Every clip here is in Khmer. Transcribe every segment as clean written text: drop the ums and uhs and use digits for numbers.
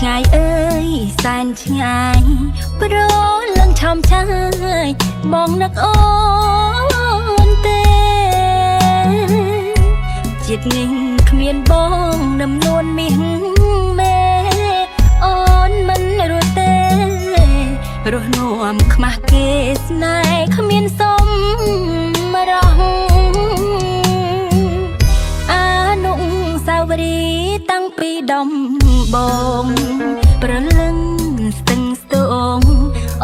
ឆ្ងាយអើយសែនឆ្ងាយព្រោះលឹងឆំឆាយបងនឹកអូនទេជាតិនេះគ្មានបងដំនួនមាសមេអូនមិនរត់ទេរស់នួមខ្មាស់គេស្នេហ៍គ្មានសមរងអានុសាវរីយ៍តាំងពីដំបងប្រលឹងស្ទឹងស្ទង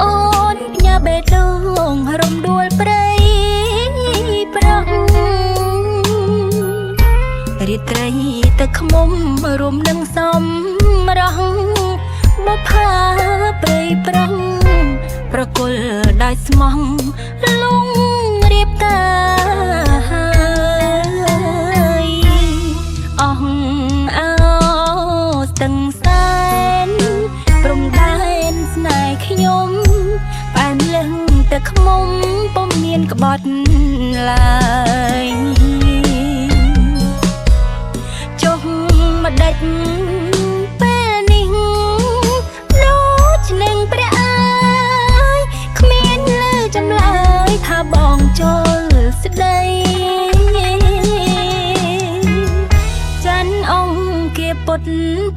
អូនផ្ញើបេះដូងរំដួលព្រៃប្រងរាត្រីទឹកខ្មុំរួមនឹងសំរងបផាព្រៃប្រងប្រគល់ដោយស្មោះលងរៀបការអស់អោស្ទឹងសែនព្រំដែនស្នេហ៍ខ្ញុំផ្អែមលឹងទឹកខ្មុំពុំមានក្បត់ឡើយចុះមកដេចពេលនេះដូចនឹងព្រះអើយគ្មានលើចម្លើយថាបងចូលស្ដីច័ន្ទអង្គាពុត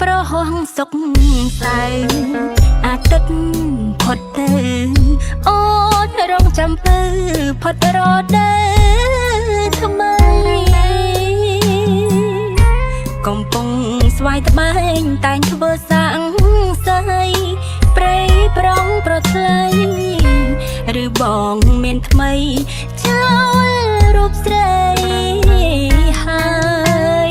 ប្រហោះសុកសៅអាទិត្យផុតទៅអូនរងចាំពើផុតរដូវថ្មីកំពុងស្វាយត្បែងតែងធ្វើសាំងស័យព្រៃប្រងប្រថ្លៃឬបងមានថ្មីចោលរូបស្រីហើយ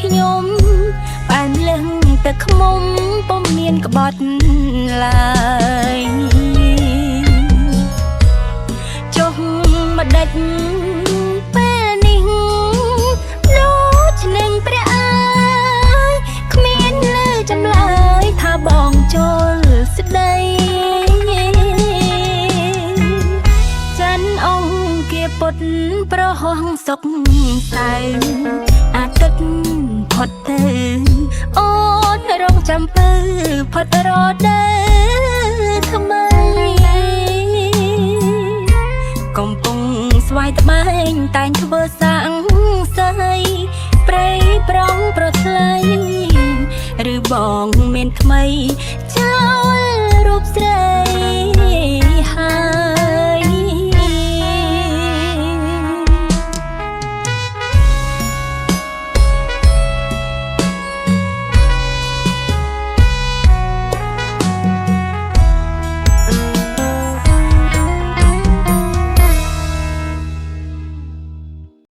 ខ្ញុំផ្អែមលឹងទឹកខ្មុំពុំមានក្បត់ឡើយចុះមកដេចពេលនេះដូចនឹងព្រះអើយគ្មានលើចម្លើយថាបងចូលស្ដីច័ន្ទអង្គាពុតប្រហោះសុកសៅអាទិត្យផុតទៅអូនរងចាំពើផុតរដូវថ្មីកំពុងស្វាយត្បែងតែងធ្វើសាំងស័យព្រៃប្រងប្រថ្លៃឬបងមានថ្មីចោល